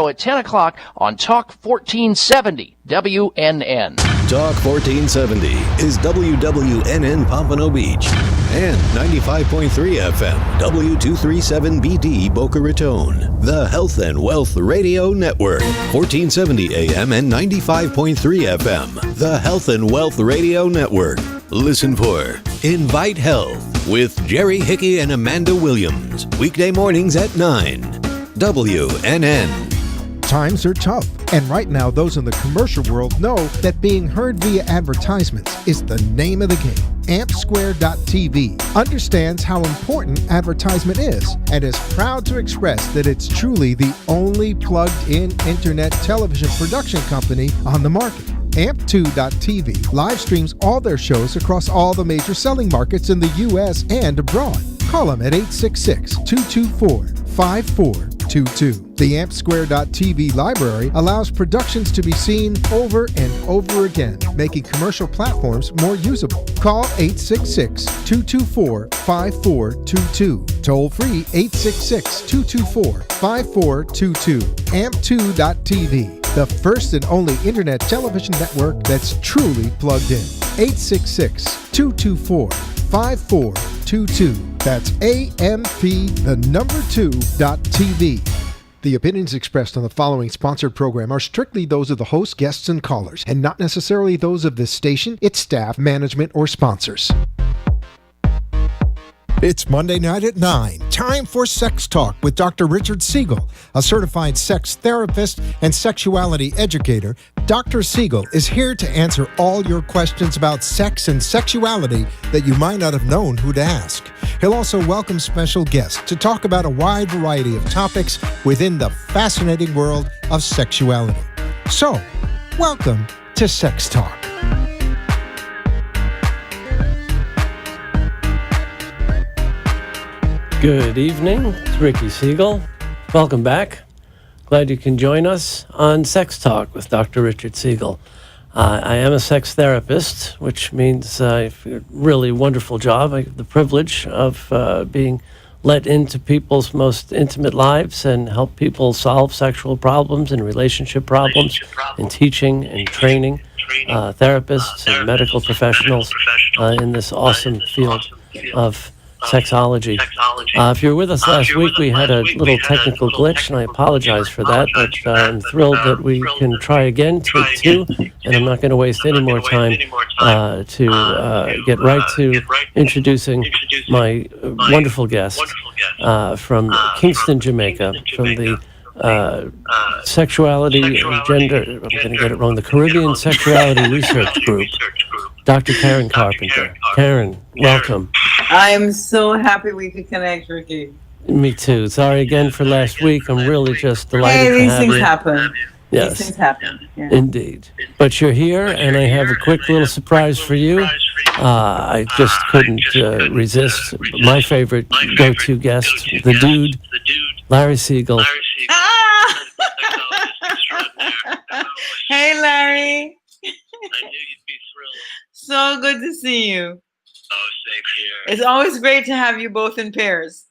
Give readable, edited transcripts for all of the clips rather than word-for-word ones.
at 10 o'clock on Talk 1470 WNN. Talk 1470 is WWNN Pompano Beach and 95.3 FM W237BD Boca Raton. The Health and Wealth Radio Network. 1470 AM and 95.3 FM. The Health and Wealth Radio Network. Listen for Invite Health with Jerry Hickey and Amanda Williams. Weekday mornings at 9. WNN. Times are tough, and right now those in the commercial world know that being heard via advertisements is the name of the game. AmpSquare.tv understands how important advertisement is and is proud to express that it's truly the only plugged-in internet television production company on the market. Amp2.tv live streams all their shows across all the major selling markets in the U.S. and abroad. Call them at 866-224-5422. The AmpSquare.tv library allows productions to be seen over and over again, making commercial platforms more usable. Call 866-224-5422. Toll free 866-224-5422. Amp2.tv, the first and only internet television network that's truly plugged in. 866-224-5422. That's AMP2.TV. The opinions expressed on the following sponsored program are strictly those of the host, guests, and callers, and not necessarily those of this station, its staff, management, or sponsors. It's Monday night at 9. Time for Sex Talk with Dr. Richard Siegel, a certified sex therapist and sexuality educator. Dr. Siegel is here to answer all your questions about sex and sexuality that you might not have known who to ask. He'll also welcome special guests to talk about a wide variety of topics within the fascinating world of sexuality. So, welcome to Sex Talk. Good evening, it's Ricky Siegel. Welcome back. Glad you can join us on Sex Talk with Dr. Richard Siegel. I am a sex therapist, which means a really wonderful job. I have the privilege of being let into people's most intimate lives and help people solve sexual problems and relationship problems in teaching and training therapists and medical professionals in this awesome field of sexology. If you were with us last week, we had a little technical glitch, and I apologize for that, but I'm thrilled that we can try again, take two, and I'm not going to waste any more time to get right to introducing my wonderful guest from Kingston, Jamaica, from the Sexuality and Gender, I'm going to get it wrong, the Caribbean Sexuality Research Group, Dr. Karen Carpenter. Karen, welcome. I'm so happy we could connect, Ricky. Me too. Sorry again for last week. I'm really just delighted to have you. These things happen. Yes. These things happen. Yeah. Indeed. But you're here, and I have a quick little surprise for you. I just couldn't resist my favorite go-to guest, the dude, Larry Siegel. Hey, Larry. I knew you'd be thrilled. So good to see you. Oh, same here. It's always great to have you both in pairs.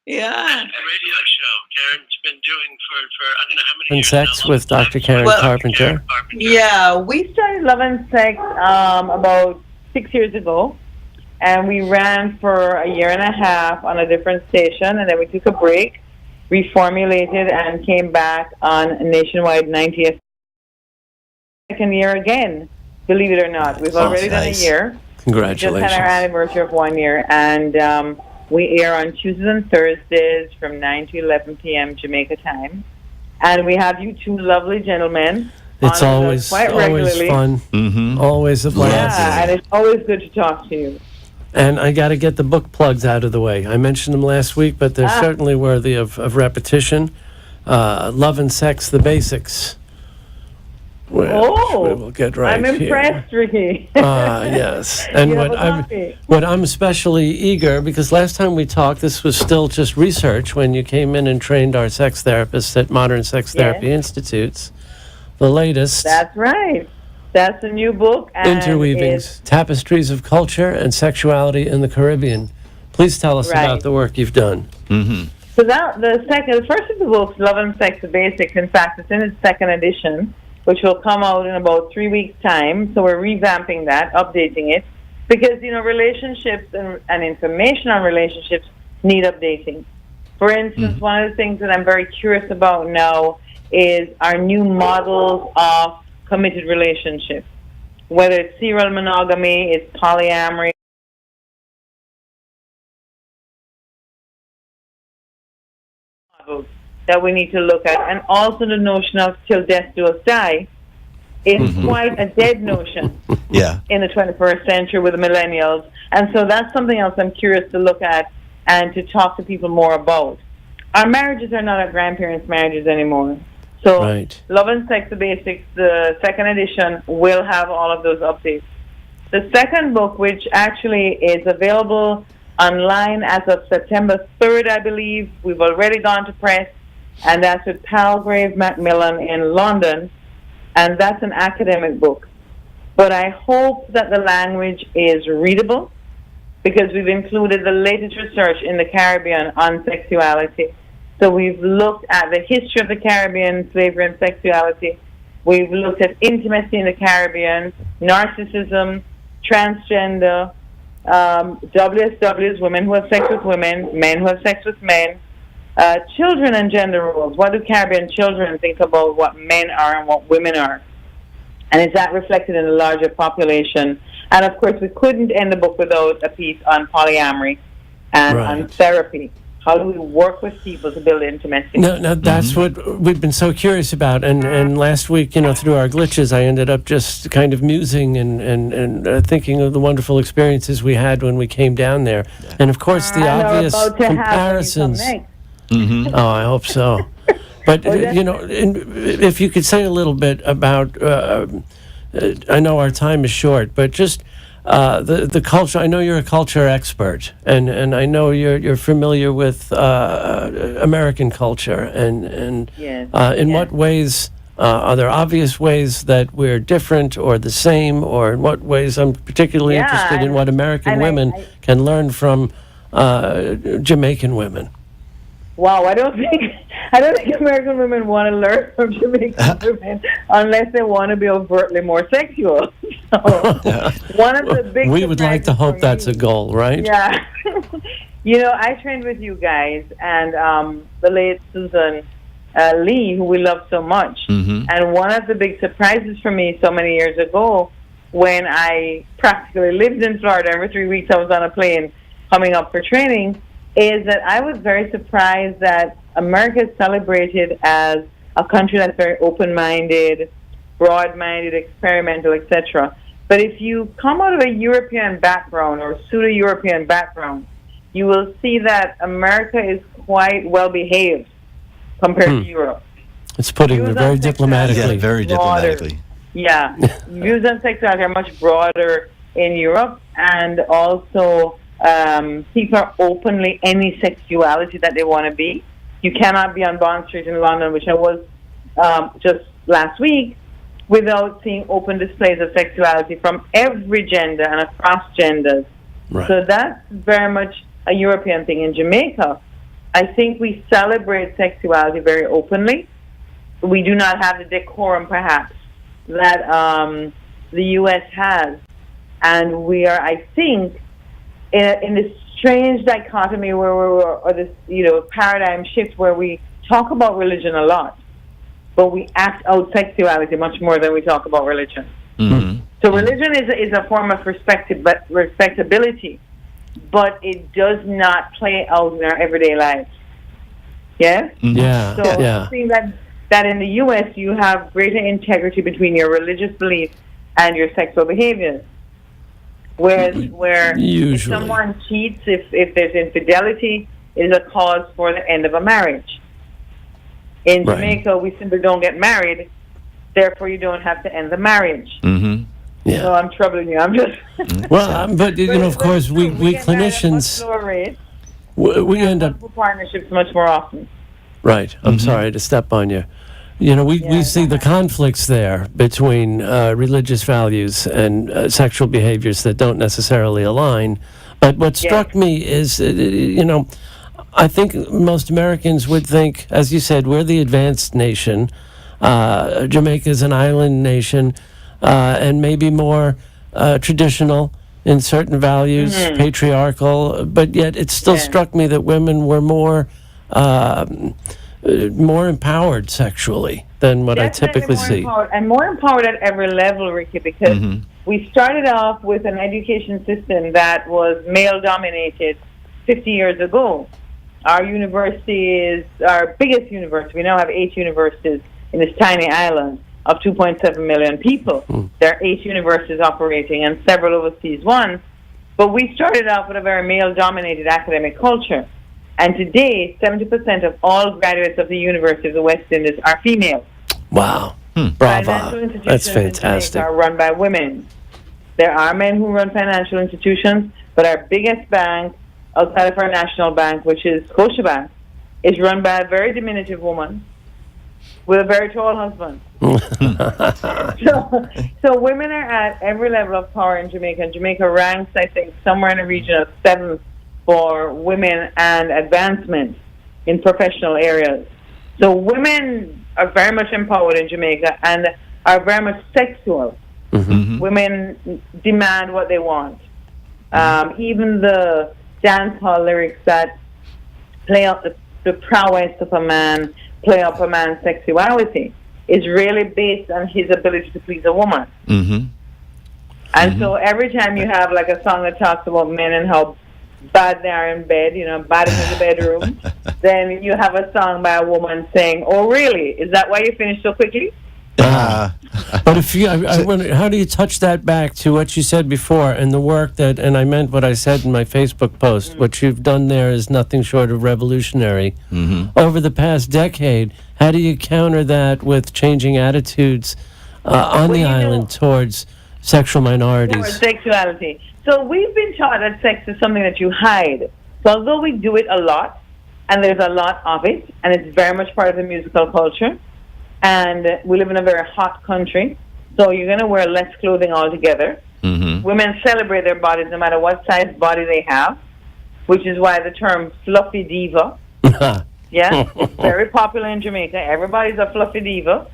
Yeah. A radio show Karen's been doing for I don't know how many And years Sex now. with Dr. Karen Carpenter. Yeah, we started Love and Sex about 6 years ago, and we ran for a year and a half on a different station, and then we took a break, reformulated, and came back on nationwide 90th second year again, believe it or not. We've already done a year. Congratulations. We just had our anniversary of 1 year, and we air on Tuesdays and Thursdays from 9 to 11 p.m. Jamaica time. And we have you two lovely gentlemen. It's always fun. Mm-hmm. Always a blast. Yeah, and it's always good to talk to you. And I got to get the book plugs out of the way. I mentioned them last week, but they're certainly worthy of repetition. Love and Sex, The Basics. which we will get right I'm impressed, Ricky. Yes. And You have a copy. what I'm especially eager, because last time we talked, this was still just research when you came in and trained our sex therapists at Modern Sex Therapy Institutes. The latest. That's right. That's a new book. And Interweavings, Tapestries of Culture and Sexuality in the Caribbean. Please tell us about the work you've done. Mm-hmm. So the first of the books, Love and Sex, the Basics, in fact, it's in its second edition, which will come out in about 3 weeks' time. So we're revamping that, updating it, because, relationships and information on relationships need updating. For instance, one of the things that I'm very curious about now is our new models of committed relationships, whether it's serial monogamy, it's polyamory, that we need to look at, and also the notion of till death do us die is quite a dead notion in the 21st century with the millennials. And so that's something else I'm curious to look at and to talk to people more about. Our marriages are not our grandparents' marriages anymore. So Love and Sex, the Basics, the second edition, will have all of those updates. The second book, which actually is available online as of September 3rd, I believe, we've already gone to press, and that's with Palgrave Macmillan in London, and that's an academic book. But I hope that the language is readable, because we've included the latest research in the Caribbean on sexuality. So we've looked at the history of the Caribbean, slavery and sexuality. We've looked at intimacy in the Caribbean, narcissism, transgender, WSWs, women who have sex with women, men who have sex with men, children and gender roles. What do Caribbean children think about what men are and what women are? And is that reflected in the larger population? And of course, we couldn't end the book without a piece on polyamory and on therapy. How do we work with people to build intimacy? No, that's what we've been so curious about. And last week, through our glitches, I ended up just kind of musing and thinking of the wonderful experiences we had when we came down there. And of course, the obvious comparisons. Oh, I hope so. But, if you could say a little bit about, I know our time is short, but just the culture. I know you're a culture expert, and I know you're familiar with American culture, and in what ways are there obvious ways that we're different or the same, or in what ways I'm particularly interested in what American women can learn from Jamaican women. Wow, I don't think American women want to learn from Jamaican women unless they want to be overtly more sexual. So one of the big we would like to hope that's a goal, right? Yeah. I trained with you guys and the late Susan Lee, who we love so much. And one of the big surprises for me so many years ago, when I practically lived in Florida, every 3 weeks I was on a plane coming up for training, is that I was very surprised that America is celebrated as a country that's very open-minded, broad-minded, experimental, etc. But if you come out of a European background or pseudo-European background, you will see that America is quite well-behaved compared to Europe. It's putting it very diplomatically. Yeah, very diplomatically. Yeah. Views on sexuality are much broader in Europe, and also people are openly any sexuality that they want to be. You cannot be on Bond Street in London, which I was just last week, without seeing open displays of sexuality from every gender and across genders. Right. So that's very much a European thing. In Jamaica, I think we celebrate sexuality very openly. We do not have the decorum, perhaps, that the U.S. has. And we are, I think, in this strange dichotomy where or this paradigm shift where we talk about religion a lot, but we act out sexuality much more than we talk about religion. So religion is a form of respectability, but it does not play out in our everyday lives. Yes? Yeah. So I think that in the U.S. you have greater integrity between your religious beliefs and your sexual behaviors. Where usually, if someone cheats, if there's infidelity, it is a cause for the end of a marriage. In Jamaica, we simply don't get married therefore you don't have to end the marriage. Mm-hmm. Yeah. So I'm troubling you. I'm just. Well, but of course, we get married at a much clinicians, lower rate. we end up. Partnerships much more often. Right. I'm sorry to step on you. We see the conflicts there between religious values and sexual behaviors that don't necessarily align. But what struck me is, I think most Americans would think, as you said, we're the advanced nation. Jamaica's an island nation, and maybe more traditional in certain values, patriarchal. But yet, it still struck me that women were more empowered sexually than what Definitely I typically see. And more empowered at every level, Ricky, because we started off with an education system that was male-dominated 50 years ago. Our universities, our biggest university, we now have 8 universities in this tiny island of 2.7 million people. There are 8 universities operating and several overseas ones. But we started off with a very male-dominated academic culture. And today, 70% of all graduates of the University of the West Indies are female. Wow. Financial Bravo. institutions That's in fantastic. Jamaica are run by women. There are men who run financial institutions, but our biggest bank outside of our national bank, which is Scotiabank, is run by a very diminutive woman with a very tall husband. So women are at every level of power in Jamaica. And Jamaica ranks, I think, somewhere in the region of 7th for women and advancement in professional areas. So women are very much empowered in Jamaica and are very much sexual. Women demand what they want. Even the dance hall lyrics that play up the prowess of a man, play up a man's sexuality, is really based on his ability to please a woman. And so every time you have like a song that talks about men and how bad they are in bed, bad in the bedroom, then you have a song by a woman saying, "Oh, really? Is that why you finished so quickly?" But if I wonder, how do you touch that back to what you said before and the work that, and I meant what I said in my Facebook post, what you've done there is nothing short of revolutionary. Over the past decade, how do you counter that with changing attitudes on the island towards sexual minorities? Towards sexuality. So we've been taught that sex is something that you hide. So although we do it a lot, and there's a lot of it, and it's very much part of the musical culture, and we live in a very hot country, so you're going to wear less clothing altogether. Women celebrate their bodies no matter what size body they have, which is why the term fluffy diva, it's very popular in Jamaica. Everybody's a fluffy diva.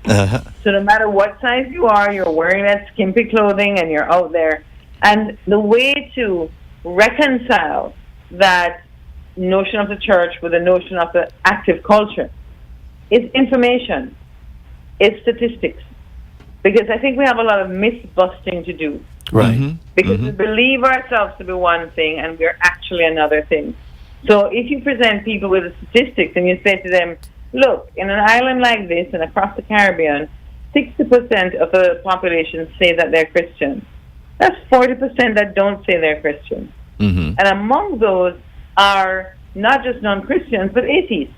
So no matter what size you are, you're wearing that skimpy clothing and you're out there. And the way to reconcile that notion of the church with the notion of the active culture is information. It's statistics. Because I think we have a lot of myth busting to do. Right. Because we believe ourselves to be one thing and we're actually another thing. So if you present people with the statistics and you say to them, look, in an island like this and across the Caribbean, 60% of the population say that they're Christian. That's 40% that don't say they're Christian. And among those are not just non-Christians, but atheists.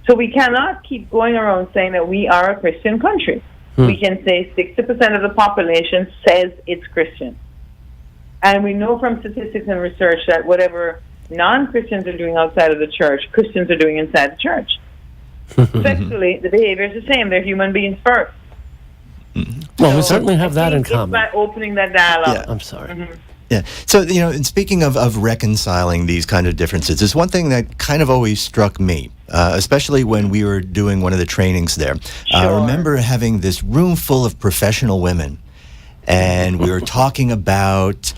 So we cannot keep going around saying that we are a Christian country. We can say 60% of the population says it's Christian. And we know from statistics and research that whatever non-Christians are doing outside of the church, Christians are doing inside the church. Sexually, the behavior is the same. They're human beings first. Well, we certainly have that in It's common. by opening that dialogue. I'm sorry. Yeah. So, and speaking of reconciling these kind of differences, there's one thing that kind of always struck me, especially when we were doing one of the trainings there. I remember having this room full of professional women, and we were talking about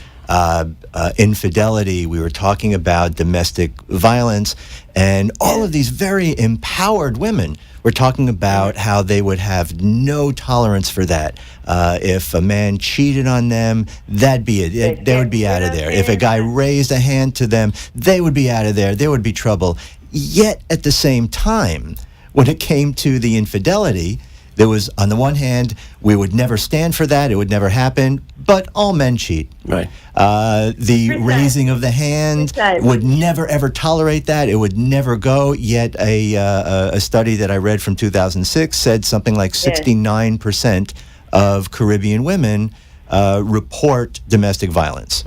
infidelity, we were talking about domestic violence, and all of these very empowered women were talking about how they would have no tolerance for that. If a man cheated on them, that'd be it. They would be out of there. If a guy raised a hand to them, they would be out of there. There would be trouble. Yet, at the same time, when it came to the infidelity, there was, on the one hand, we would never stand for that. It would never happen. but all men cheat. Right. The raising of the hand would never ever tolerate that. It would never go. Yet a study that I read from 2006 said something like 69% of Caribbean women report domestic violence.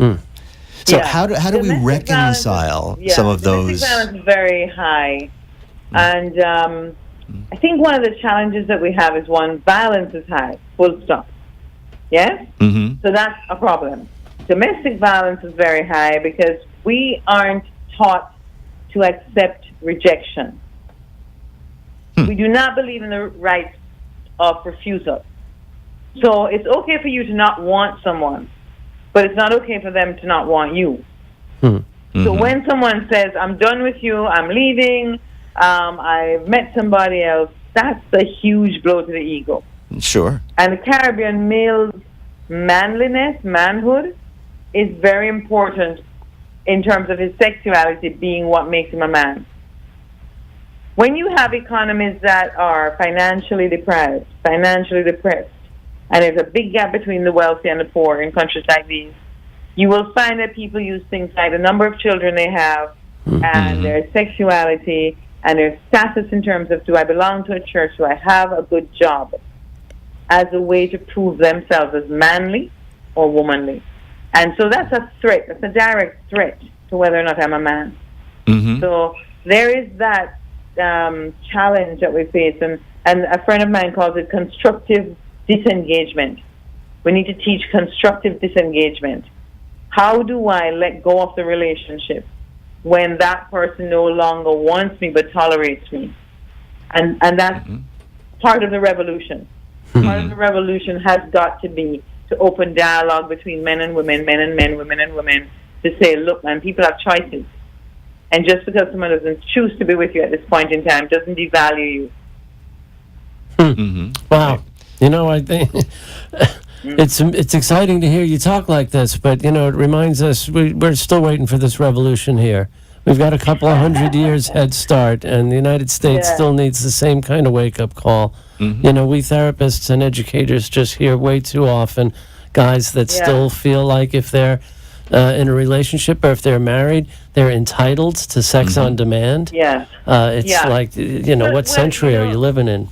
So how do we reconcile some of those? Domestic violence is very high, and I think one of the challenges that we have is violence is high. Full stop. Yes. So that's a problem. Domestic violence is very high because we aren't taught to accept rejection. We do not believe in the right of refusal. So it's okay for you to not want someone, but it's not okay for them to not want you. So when someone says, I'm done with you, I'm leaving, I've met somebody else, that's a huge blow to the ego. Sure. And the Caribbean male's manhood, is very important in terms of his sexuality being what makes him a man. When you have economies that are financially depressed, and there's a big gap between the wealthy and the poor in countries like these, you will find that people use things like the number of children they have and their sexuality and their status in terms of, do I belong to a church, do I have a good job, as a way to prove themselves as manly or womanly. And so that's a threat, that's a direct threat to whether or not I'm a man. So there is that challenge that we face, and a friend of mine calls it constructive disengagement. We need to teach constructive disengagement. How do I let go of the relationship when that person no longer wants me but tolerates me? And that's part of the revolution. Part of the revolution has got to be to open dialogue between men and women, men and men, women and women, to say, look, man, people have choices. And just because someone doesn't choose to be with you at this point in time doesn't devalue you. Wow. You know, I think it's exciting to hear you talk like this, but, you know, it reminds us we're still waiting for this revolution here. We've got a couple of 100 years head start, and the United States still needs the same kind of wake-up call. You know, we therapists and educators just hear way too often guys that still feel like if they're in a relationship or if they're married, they're entitled to sex on demand. It's like, you know, what century are you living in?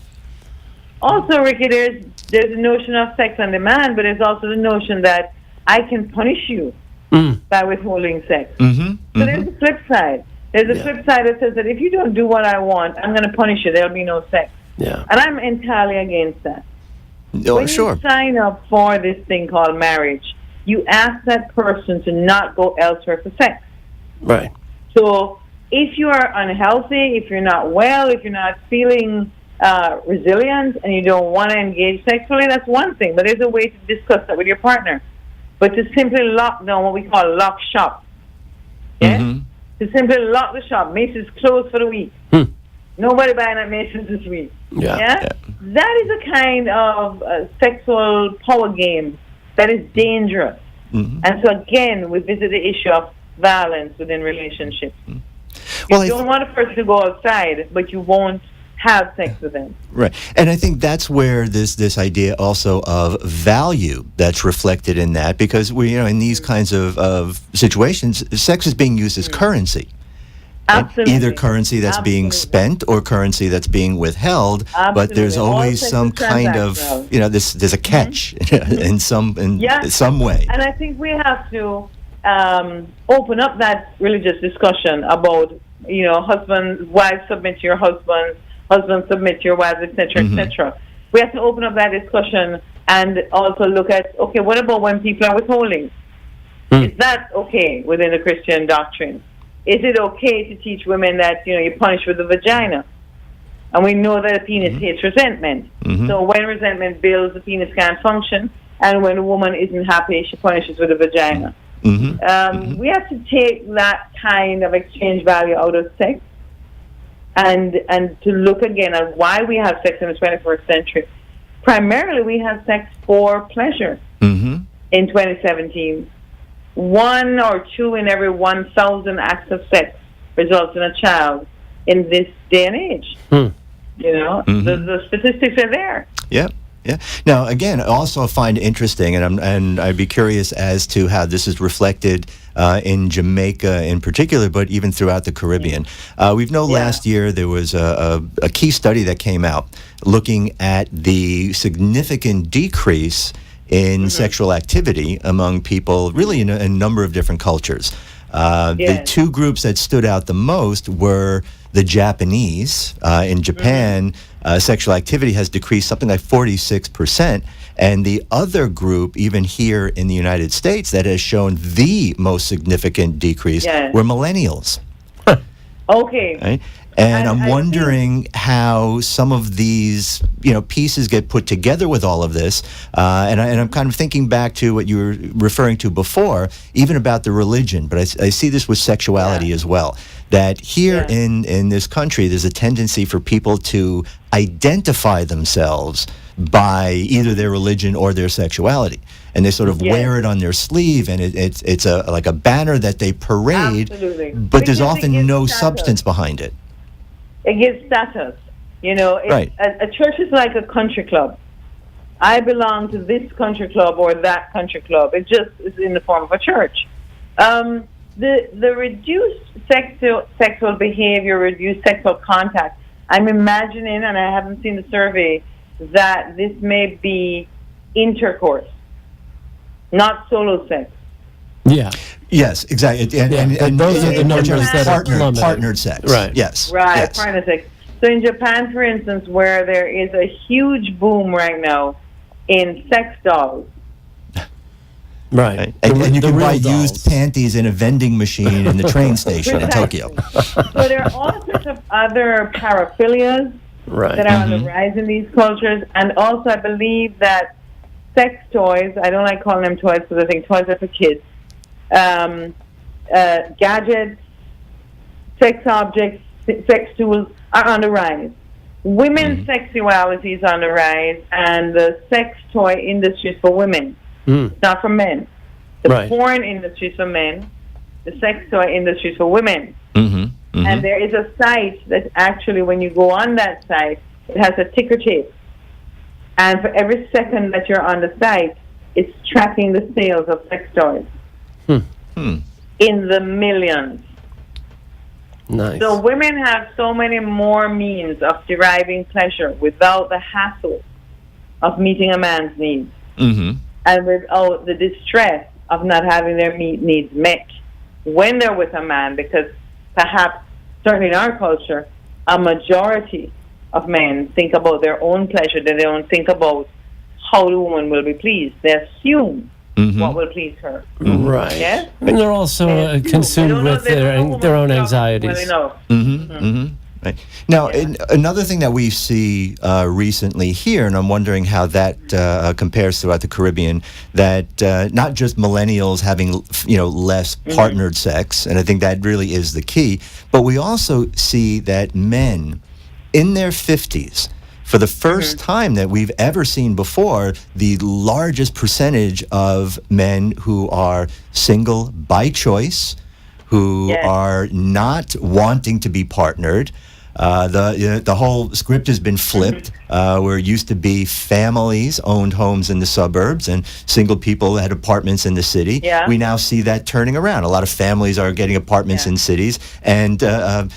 Also, Ricky, there's a notion of sex on demand, but there's also the notion that I can punish you by withholding sex. So there's a flip side. There's a flip side that says that if you don't do what I want, I'm going to punish you. There'll be no sex. And I'm entirely against that. When you sign up for this thing called marriage, you ask that person to not go elsewhere for sex. Right. So if you are unhealthy, if you're not well, if you're not feeling resilient and you don't want to engage sexually, that's one thing. But there's a way to discuss that with your partner. But to simply lock down what we call lock shop. To simply lock the shop. Macy's closed for the week. Nobody buying at Macy's this week. That is a kind of sexual power game that is dangerous. And so again, we visit the issue of violence within relationships. You don't want a person to go outside, but you won't have sex with them. Right. And I think that's where this idea also of value that's reflected in that, because we, you know, in these kinds of situations, sex is being used as currency. Absolutely. Either currency that's being spent or currency that's being withheld, but there's always some kind of, you know, there's a catch in some way. And I think we have to open up that religious discussion about, you know, wives submit to your husbands, husbands submit to your wives, etc., etc. We have to open up that discussion and also look at, okay, what about when people are withholding? Is that okay within the Christian doctrine? Is it okay to teach women that, you know, you punish with the vagina? And we know that a penis hates resentment. So when resentment builds, the penis can't function. And when a woman isn't happy, she punishes with the vagina. We have to take that kind of exchange value out of sex and to look again at why we have sex in the 21st century. Primarily, we have sex for pleasure in 2017. 1 or 2 in every 1,000 acts of sex results in a child in this day and age. You know, the statistics are there. Yeah. Now, again, I also find interesting, and I'd be curious as to how this is reflected in Jamaica in particular, but even throughout the Caribbean. We know last year there was a key study that came out looking at the significant decrease in sexual activity among people, really in a number of different cultures. The two groups that stood out the most were the Japanese. In Japan, sexual activity has decreased something like 46%. And the other group, even here in the United States, that has shown the most significant decrease were millennials. Okay. Right? And I'm wondering how some of these, pieces get put together with all of this. And I'm kind of thinking back to what you were referring to before, even about the religion. But I see this with sexuality as well. That here in this country, there's a tendency for people to identify themselves by either their religion or their sexuality. And they sort of wear it on their sleeve, and it's like a banner that they parade, but there's often no substance behind it. It gives status. A church is like a country club. I belong to this country club or that country club. It just is in the form of a church. The reduced sexual behavior, reduced sexual contact, I'm imagining, and I haven't seen the survey, that this may be intercourse, not solo sex. Yeah. Yes, exactly. And those are the numbers that are plummeted. Partnered sex. Right. Yes. Right, yes. partnered sex. So in Japan, for instance, where there is a huge boom right now in sex dolls. Right. And you can buy used panties in a vending machine in the train station in Tokyo. So there are all sorts of other paraphilias that are on the rise in these cultures. And also I believe that sex toys, I don't like calling them toys because I think toys are for kids, gadgets, sex objects, sex tools are on the rise. Women's sexuality is on the rise, and the sex toy industry is for women. It's not for men. The porn industry is for men. The sex toy industry is for women. And there is a site that actually, when you go on that site, it has a ticker tape. And for every second that you're on the site, it's tracking the sales of sex toys. In the millions. Nice. So women have so many more means of deriving pleasure without the hassle of meeting a man's needs. And without the distress of not having their needs met when they're with a man, because perhaps, certainly in our culture, a majority of men think about their own pleasure. They don't think about how the woman will be pleased. They assume what will please her. Right. Yes? And they're also consumed with their own anxieties. Right. Now, another thing that we see recently here, and I'm wondering how that compares throughout the Caribbean, that not just millennials having less partnered sex, and I think that really is the key, but we also see that men in their 50s, for the first time that we've ever seen before, the largest percentage of men who are single by choice, who are not wanting to be partnered. The whole script has been flipped, where it used to be families owned homes in the suburbs and single people had apartments in the city. We now see that turning around. A lot of families are getting apartments in cities, and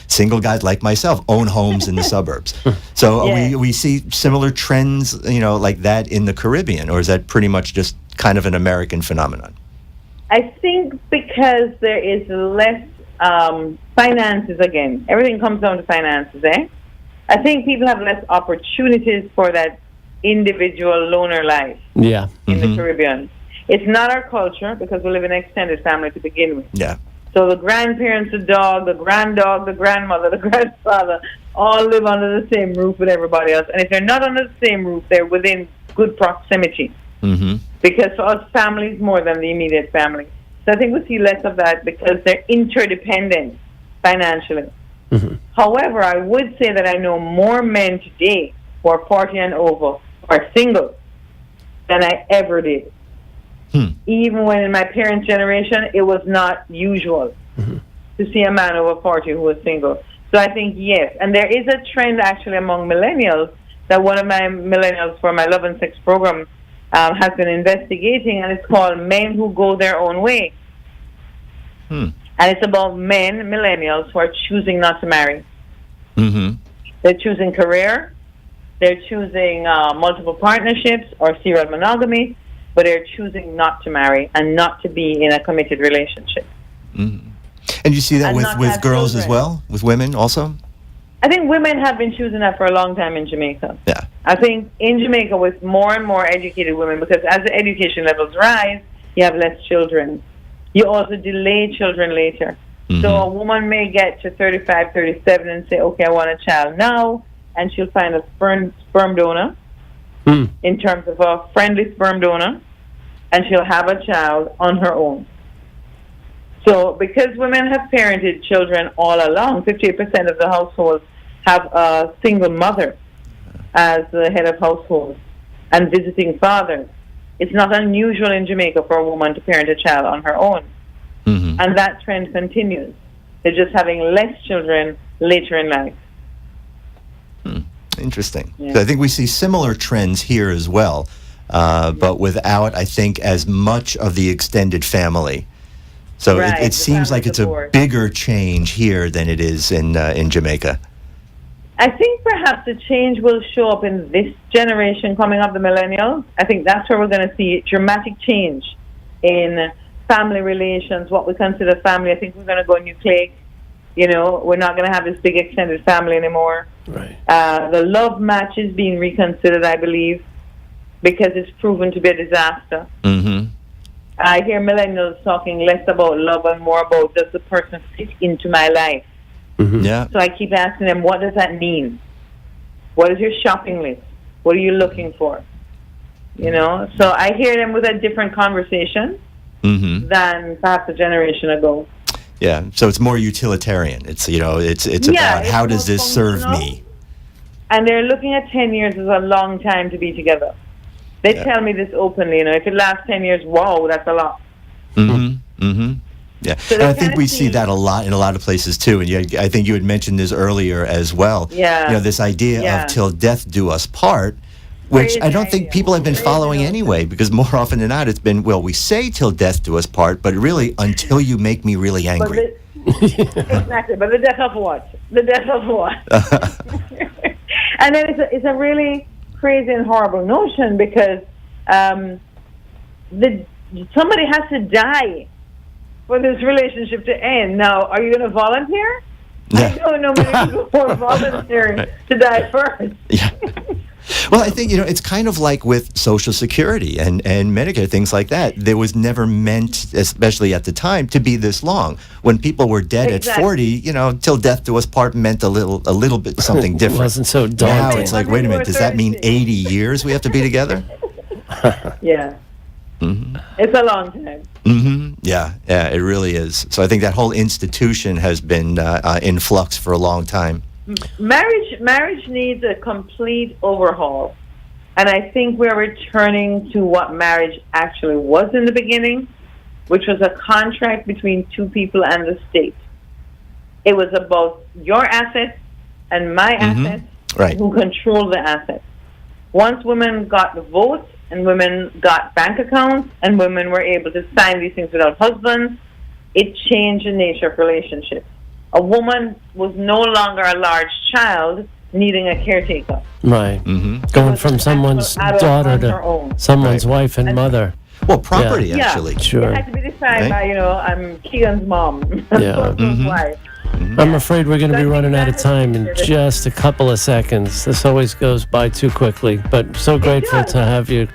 single guys like myself own homes in the suburbs. So we see similar trends, like that in the Caribbean, or is that pretty much just kind of an American phenomenon? I think because there is less finances again. Everything comes down to finances, I think people have less opportunities for that individual loner life in the Caribbean. It's not our culture because we live in an extended family to begin with. So the grandparents, the dog, the granddog, the grandmother, the grandfather all live under the same roof with everybody else. And if they're not under the same roof, they're within good proximity. Because for us, family is more than the immediate family. So I think we see less of that because they're interdependent financially. However, I would say that I know more men today who are 40 and over who are single than I ever did. Even when in my parents' generation, it was not usual to see a man over 40 who was single. So I think, yes. And there is a trend actually among millennials that one of my millennials for my Love and Sex program has been investigating, and it's called Men Who Go Their Own Way. And it's about men, millennials, who are choosing not to marry. They're choosing career, they're choosing multiple partnerships or serial monogamy, but they're choosing not to marry and not to be in a committed relationship. And you see that with girls as well, with women also? I think women have been choosing that for a long time in Jamaica. Yeah. I think in Jamaica with more and more educated women, because as the education levels rise, you have less children. You also delay children later. So a woman may get to 35, 37 and say, okay, I want a child now, and she'll find a sperm donor in terms of a friendly sperm donor, and she'll have a child on her own. So because women have parented children all along, 58% of the households have a single mother as the head of household and visiting fathers. It's not unusual in Jamaica for a woman to parent a child on her own. And that trend continues. They're just having less children later in life. Interesting. Yeah. So I think we see similar trends here as well, but without, I think, as much of the extended family. So Right, it the seems family like it's support. a bigger change here than it is in Jamaica. I think perhaps the change will show up in this generation coming up, the millennials. I think that's where we're going to see dramatic change in family relations, what we consider family. I think we're going to go nucleic. You know, we're not going to have this big extended family anymore. Right. The love match is being reconsidered, I believe, because it's proven to be a disaster. I hear millennials talking less about love and more about, does the person fit into my life? Yeah. So I keep asking them, what does that mean? What is your shopping list? What are you looking for? You know, so I hear them with a different conversation than perhaps a generation ago. Yeah. So it's more utilitarian. It's, you know, it's about how does this serve me? And they're looking at 10 years as a long time to be together. They tell me this openly, you know, if it lasts 10 years, wow, that's a lot. Yeah, So and I they think kinda we see see- that a lot in a lot of places too. And I think you had mentioned this earlier as well. Yeah. You know, this idea Yeah. of till death do us part, which I Crazy don't think idea. people have been Crazy following idea. anyway, because more often than not, it's been, well, we say till death do us part, but really until you make me really But angry. exactly, but the death of what? The death of what? And then it's a really crazy and horrible notion because somebody has to die for this relationship to end. Now, are you going to volunteer? Yeah. I don't know many people who are volunteering to die first. Yeah. Well, I think, you know, it's kind of like with Social Security and Medicare, things like that. There was never meant, especially at the time, to be this long. When people were dead at Exactly. 40, you know, till death do us part meant a little bit something It different. wasn't so Now daunting. it's like, wait a minute, does that mean 80 years we have to be together? Yeah. It's a long time. Yeah, it really is. So I think that whole institution has been in flux for a long time. Marriage needs a complete overhaul. And I think we're returning to what marriage actually was in the beginning, which was a contract between two people and the state. It was about your assets and my assets, Right. who control the assets. Once women got the vote and women got bank accounts and women were able to sign these things without husbands, it changed the nature of relationships. A woman was no longer a large child needing a caretaker. Right. Going from someone's adult daughter on her to own. someone's wife and mother. Well, property, Yeah. actually. Sure. It had to be decided Right. by, you know, I'm Keegan's mom. Yeah. So-and-so's wife. I'm afraid we're going to be running out of time in Exactly. just a couple of seconds. This always goes by too quickly, but so grateful does. to have you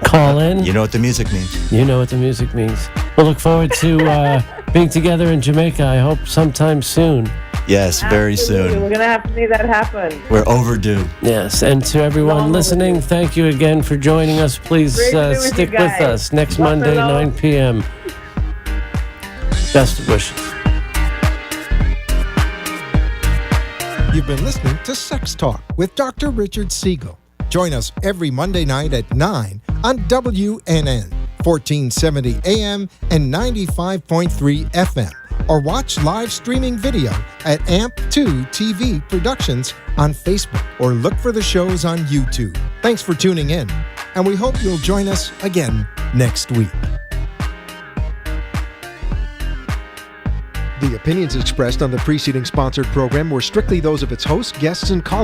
call in. You know what the music means. You know what the music means. We'll look forward to being together in Jamaica, I hope sometime soon. Yes, very Absolutely. soon. We're going to have to make that happen. We're overdue. Yes, and to everyone Long listening, overdue. thank you again for joining us. Please Great to be with stick you with guys. us next Buffalo. Monday, 9 p.m. Best of wishes. You've been listening to Sex Talk with Dr. Richard Siegel. Join us every Monday night at 9 on WNN, 1470 AM and 95.3 FM. or watch live streaming video at AMP2 TV Productions on Facebook, or look for the shows on YouTube. Thanks for tuning in, and we hope you'll join us again next week. The opinions expressed on the preceding sponsored program were strictly those of its hosts, guests, and callers.